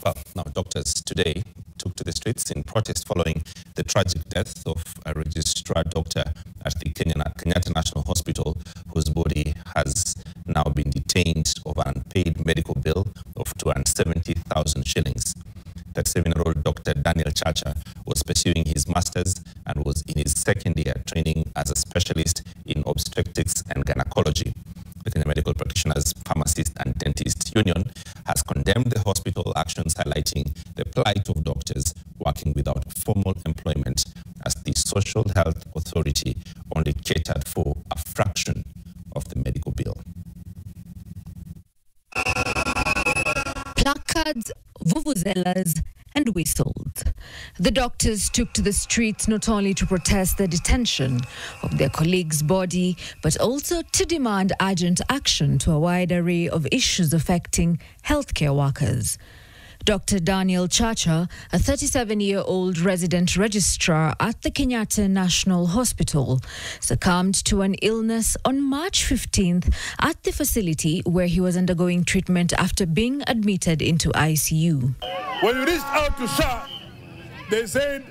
Well, now doctors today took to the streets in protest following the tragic death of a registrar doctor at the Kenyatta National Hospital, whose body has now been detained over an unpaid medical bill of 270,000 shillings. 37-year-old Dr. Daniel Chacha was pursuing his master's and was in his second year training as a specialist in obstetrics and gynecology. The Kenya Medical Practitioners, Pharmacists and Dentists Union has condemned the hospital actions, highlighting the plight of doctors working without formal employment, as the Social Health Authority only catered for a fraction of the medical bill. Placards, vuvuzelas, and whistled. The doctors took to the streets not only to protest the detention of their colleague's body, but also to demand urgent action to a wide array of issues affecting healthcare workers. Dr. Daniel Chacha, a 37-year-old resident registrar at the Kenyatta National Hospital, succumbed to an illness on March 15th at the facility where he was undergoing treatment after being admitted into ICU. When we reached out to SHA, they said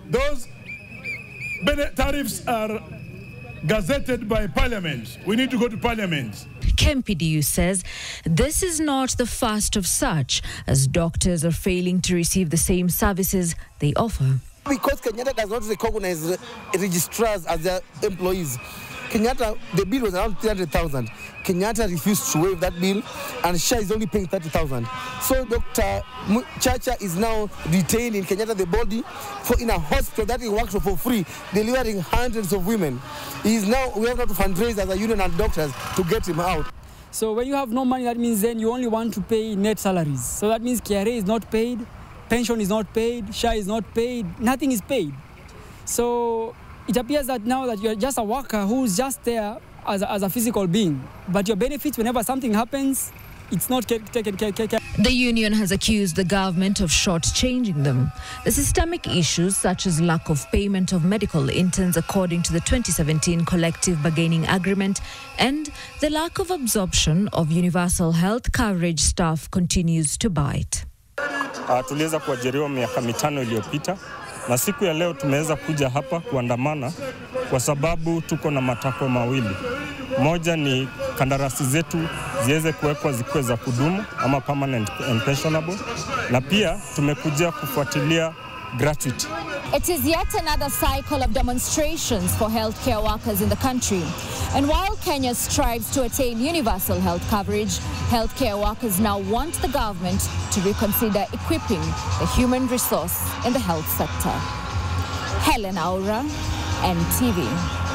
those tariffs are gazetted by Parliament. We need to go to Parliament. KMPDU says this is not the first of such, as doctors are failing to receive the same services they offer. Because Kenyatta does not recognize registrars as their employees. Kenyatta, the bill was around 300,000. Kenyatta refused to waive that bill, and SHA is only paying 30,000. So Dr. Chacha is now detained in Kenyatta, the body, in a hospital that he works for free, delivering hundreds of women. We have to fundraise as a union and doctors to get him out. So when you have no money, that means then you only want to pay net salaries. So that means KRA is not paid, pension is not paid, SHA is not paid, nothing is paid. So it appears that now that you're just a worker who's just there as a physical being, but your benefits, whenever something happens, it's not taken care of. The union has accused the government of shortchanging them. The systemic issues, such as lack of payment of medical interns according to the 2017 collective bargaining agreement, and the lack of absorption of universal health coverage staff, continues to bite. Tuliweza kuajiriwa miaka 5 iliyopita, na siku ya leo tumeweza kuja hapa kuandamana kwa sababu tuko na matakwa mawili. Moja ni kandarasi zetu ziweze kuwekwa zikuwe za kudumu ama permanent and pensionable, na pia tumekuja kufuatilia gratuity. It is yet another cycle of demonstrations for healthcare workers in the country. And while Kenya strives to attain universal health coverage, healthcare workers now want the government to reconsider equipping the human resource in the health sector. Helen Aura, NTV.